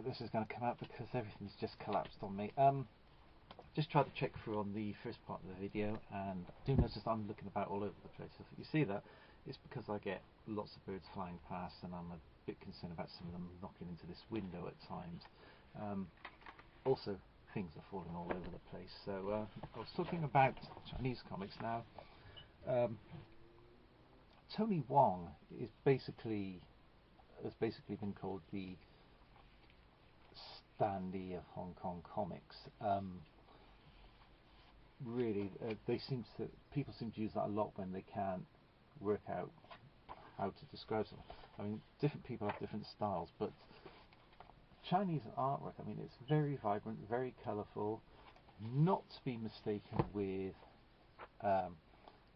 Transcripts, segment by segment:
this is going to come out because everything's just collapsed on me. Just tried to check through on the first part of the video, and I do notice I'm looking about all over the place. If you see that, it's because I get lots of birds flying past, and I'm a bit concerned about some of them knocking into this window at times. Also, things are falling all over the place. So I was talking about Chinese comics now. Tony Wong has basically been called the Stanley of Hong Kong comics. Really, people seem to use that a lot when they can't work out how to describe something. I mean, different people have different styles, but Chinese artwork, I mean, it's very vibrant, very colourful, not to be mistaken with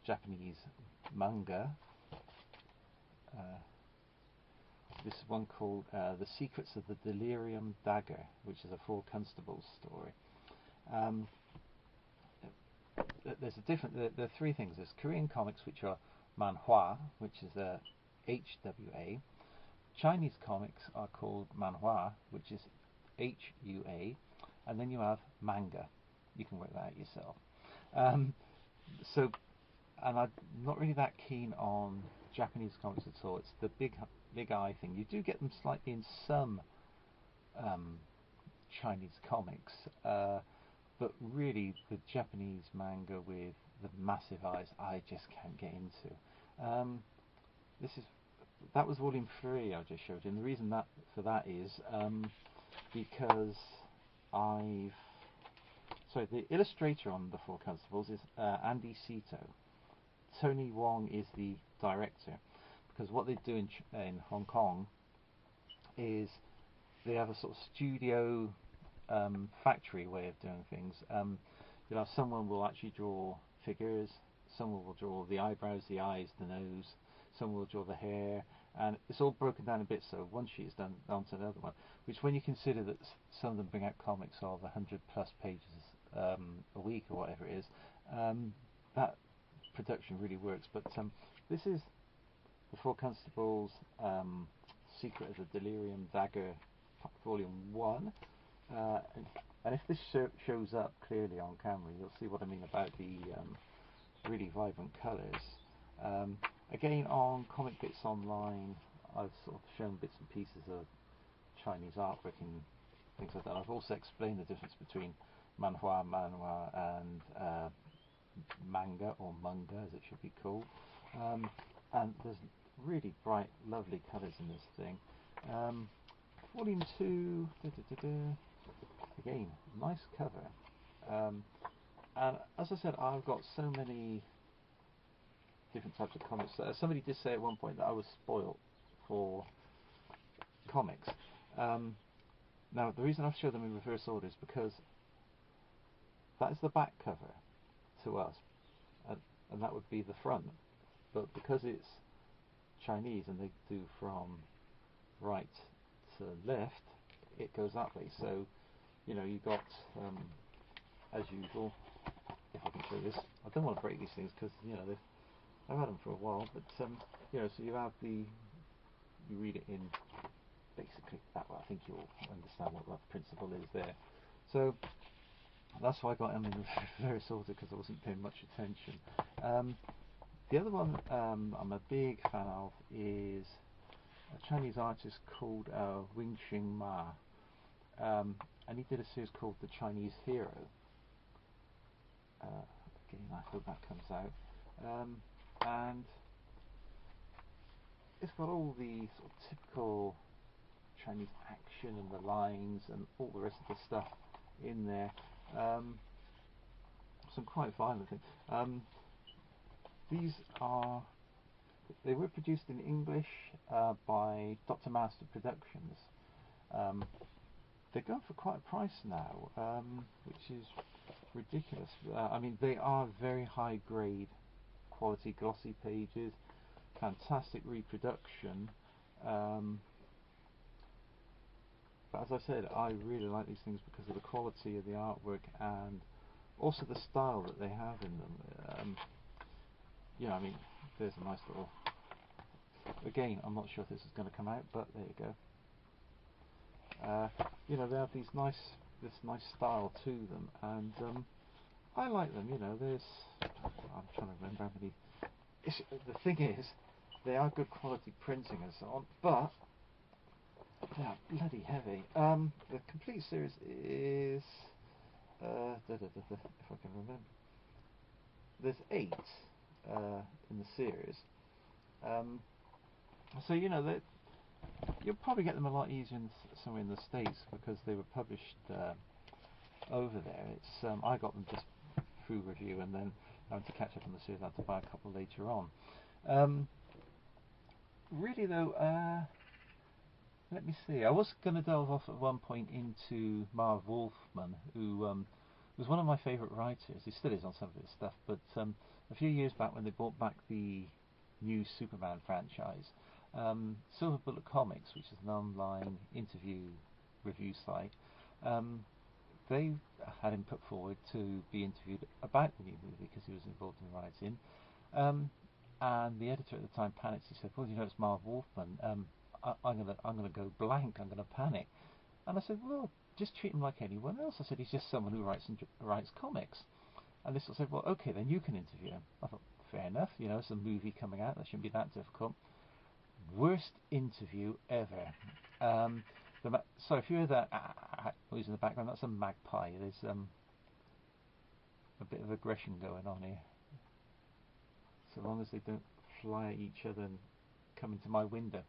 Japanese manga. This is one called The Secrets of the Delirium Dagger, which is a Four Constables story. There are three things. There's Korean comics, which are manhwa, which is HWA. Chinese comics are called manhwa, which is HUA, and then you have manga. You can work that out yourself. And I'm not really that keen on Japanese comics at all. It's the big eye thing. You do get them slightly in some Chinese comics, but really the Japanese manga with the massive eyes, I just can't get into. That was Volume 3 I just showed you, and the reason for that is because the illustrator on the Four Constables is Andy Sito. Tony Wong is the director, because what they do in Hong Kong is they have a sort of studio factory way of doing things. You know, someone will actually draw figures, someone will draw the eyebrows, the eyes, the nose, someone will draw the hair, and it's all broken down a bit, so one sheet is done onto another one, which when you consider that some of them bring out comics of 100+ pages a week or whatever it is, that production really works. But this is the Four Constables, Secret of the Delirium Dagger, Volume 1, and if this shows up clearly on camera, you'll see what I mean about the really vibrant colours. Again, on Comic Bits Online, I've sort of shown bits and pieces of Chinese artwork and things like that. I've also explained the difference between manhwa, and manga, or manga as it should be called. And there's really bright, lovely colours in this thing. Volume 2, again, nice cover. And as I said, I've got so many different types of comics. Somebody did say at one point that I was spoilt for comics. Now, the reason I've showed them in reverse order is because that is the back cover to us, and that would be the front. But because it's Chinese and they do from right to left, it goes that way. So, you know, you got, as usual, if I can show this, I don't want to break these things because, you know, I've had them for a while, but you know, so you have you read it in basically that way. I think you'll understand what that principle is there. So that's why I got them in reverse order, because I wasn't paying much attention. The other one I'm a big fan of is a Chinese artist called Wing Xing Ma, and he did a series called The Chinese Hero. Again, I hope that comes out. And it's got all the sort of typical Chinese action and the lines and all the rest of the stuff in there. Some quite violent things. They were produced in English by Dr. Master Productions. They're going for quite a price now, which is ridiculous. I mean, they are very high grade quality glossy pages, fantastic reproduction, but as I said, I really like these things because of the quality of the artwork and also the style that they have in them. Yeah, I mean, there's a nice little, again, I'm not sure if this is going to come out, but there you You know, they have this nice style to them, and I like them. You know, I'm trying to remember how many. The thing is, they are good quality printing and so on, but they are bloody heavy. The complete series is if I can remember. There's 8 in the series. So you know that you'll probably get them a lot easier somewhere in the States because they were published over there. It's I got them just through review, and then having to catch up on the series, I had to buy a couple later on. Really though, let me see. I was going to delve off at one point into Marv Wolfman, who was one of my favourite writers. He still is on some of his stuff, but a few years back when they brought back the new Superman franchise, Silver Bullet Comics, which is an online interview review site, they had him put forward to be interviewed about the new movie because he was involved in writing. And the editor at the time panicked. He said, "Well, you know, it's Marv Wolfman. I'm gonna go blank. I'm gonna panic." And I said, "Well, just treat him like anyone else." I said, "He's just someone who writes comics." And this said, "Well, okay, then you can interview him." I thought, fair enough. You know, it's a movie coming out. That shouldn't be that difficult. Worst interview ever. So if you hear that noise in the background, that's a magpie. There's a bit of aggression going on here. So long as they don't fly at each other and come into my window.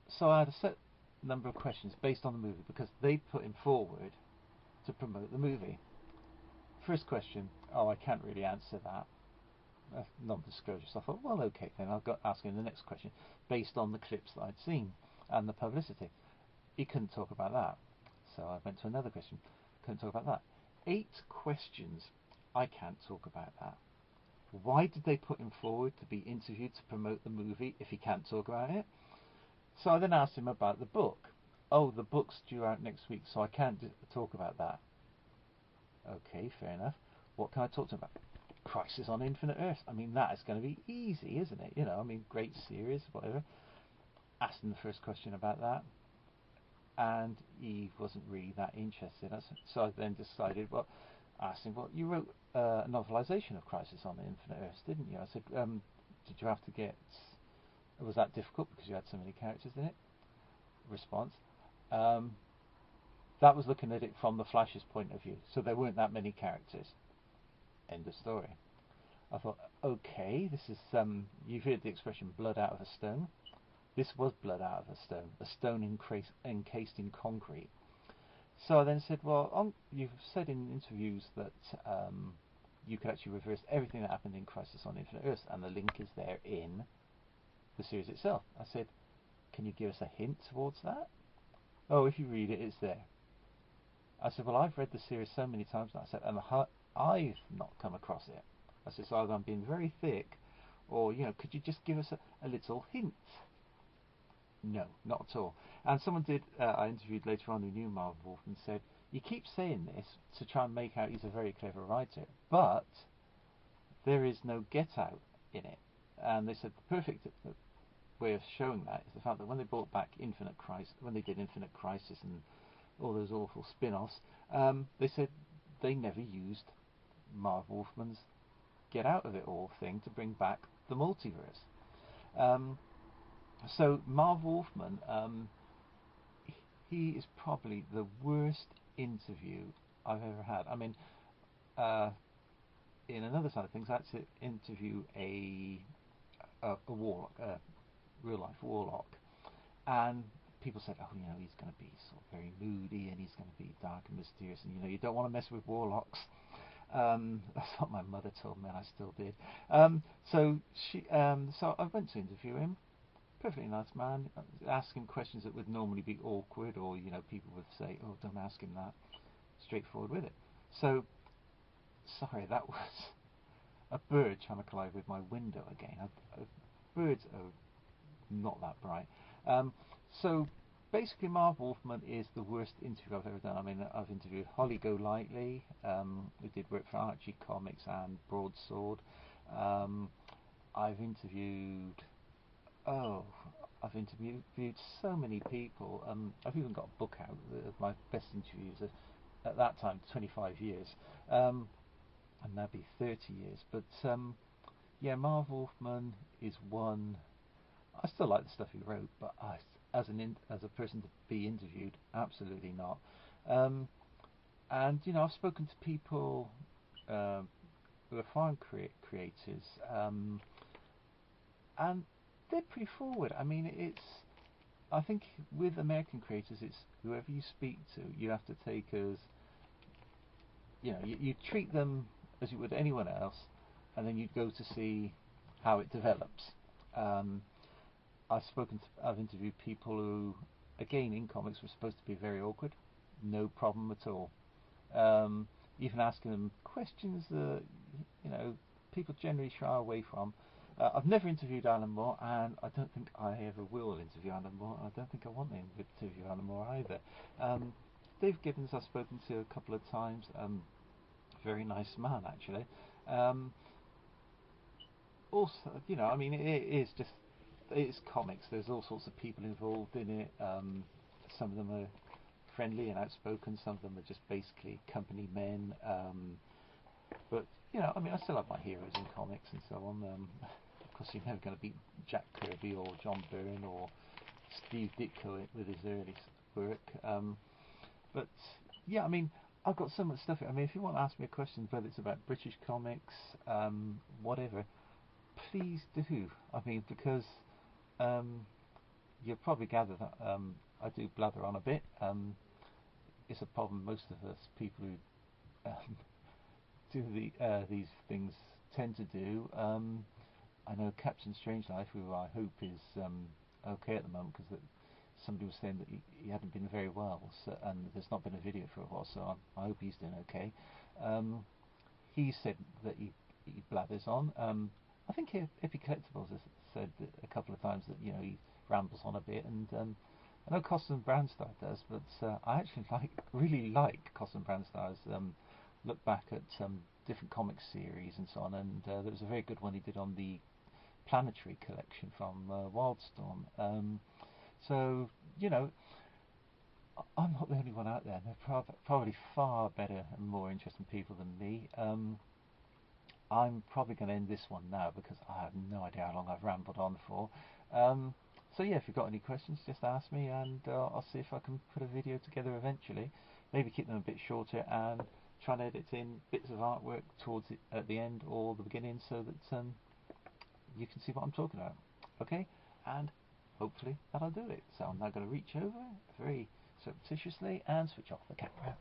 So I had a set number of questions based on the movie because they put him forward to promote the movie. First question, I can't really answer that. Non-disclosure. So I thought, well, okay, then I'll go asking the next question based on the clips that I'd seen and the publicity. He couldn't talk about that. So I went to another question. Couldn't talk about that. 8 questions. I can't talk about that. Why did they put him forward to be interviewed to promote the movie if he can't talk about it? So I then asked him about the book. Oh, the book's due out next week, so I can't talk about that. Okay, fair enough. What can I talk to him about? Crisis on Infinite Earths. I mean, that is going to be easy, isn't it? You know, I mean, great series, whatever. Asked him the first question about that, and he wasn't really that interested. So I then decided, well, asked him, well, you wrote a novelisation of Crisis on Infinite Earths, didn't you? I said, did you have to get... Was that difficult because you had so many characters in it? Response, that was looking at it from the Flash's point of view, so there weren't that many characters. End of story. I thought, okay, this is you've heard the expression blood out of a stone. This was blood out of a stone encased in concrete. So I then said, well, you've said in interviews that you could actually reverse everything that happened in Crisis on Infinite Earths, and the link is there in the series itself. I said, can you give us a hint towards that? Oh, if you read it, it's there. I said, well, I've read the series so many times now. I said, and I've not come across it. I said, so either I'm being very thick, or, you know, could you just give us a little hint? No, not at all. And someone did, I interviewed later on who knew Marv Wolfman, said, you keep saying this to try and make out he's a very clever writer, but there is no get out in it. And they said the perfect way of showing that is the fact that when they brought back when they did Infinite Crisis and all those awful spin-offs, they said they never used Marv Wolfman's get out of it all thing to bring back the multiverse. So Marv Wolfman, he is probably the worst interview I've ever had. I mean, in another side of things, I had to interview a warlock, a real life warlock, and people said, oh, you know, he's going to be sort of very moody and he's going to be dark and mysterious, and you know, you don't want to mess with warlocks. That's what my mother told me, and I still did. So I went to interview him. Perfectly nice man. Ask him questions that would normally be awkward, or you know, people would say, oh, don't ask him that. Straightforward with it. So sorry, that was a bird trying to collide with my window again. Birds are not that bright. So basically, Marv Wolfman is the worst interview I've ever done. I mean, I've interviewed Holly Golightly, who did work for Archie Comics and Broadsword. I've interviewed, I've interviewed so many people. I've even got a book out of my best interviews at that time, 25 years, and that'd be 30 years. But yeah, Marv Wolfman is one. I still like the stuff he wrote, but as a person to be interviewed, absolutely not. Um, and I've spoken to people who are foreign creators, and they're pretty forward. I mean, I think with American creators, it's whoever you speak to, you have to take as, you treat them as you would anyone else, and then you go to see how it develops. Um, I've interviewed people who, again, in comics were supposed to be very awkward, no problem at all. Even asking them questions that people generally shy away from. I've never interviewed Alan Moore, and I don't think I ever will interview Alan Moore. I don't think I want to interview Alan Moore either. Dave Gibbons I've spoken to a couple of times. Very nice man, actually. Also, I mean, it's comics. There's all sorts of people involved in it. Some of them are friendly and outspoken. Some of them are just basically company men. But I mean, I still have my heroes in comics and so on. Of course, you're never going to beat Jack Kirby or John Byrne or Steve Ditko with his early work. But yeah, I mean, I've got so much stuff. I mean, if you want to ask me a question, whether it's about British comics, whatever, please do. I mean, because you'll probably gather that I do blather on a bit. It's a problem most of us people who do these things tend to do. I know Captain Strangelove, who I hope is okay at the moment, because somebody was saying that he hadn't been very well, and there's not been a video for a while, so I hope he's doing okay. He said that he blathers on. I think Epi Collectibles has said that a couple of times that he rambles on a bit, and I know Costin Brandstar does, but I actually really like Costin Brandstar's look back at different comic series and so on, and there was a very good one he did on the Planetary collection from Wildstorm. So I'm not the only one out there. There are probably far better and more interesting people than me. I'm probably going to end this one now because I have no idea how long I've rambled on for. So yeah, if you've got any questions, just ask me, and I'll see if I can put a video together eventually. Maybe keep them a bit shorter and try and edit in bits of artwork towards it at the end or the beginning, so that you can see what I'm talking about. Okay, and hopefully that'll do it. So I'm now going to reach over very surreptitiously and switch off the camera.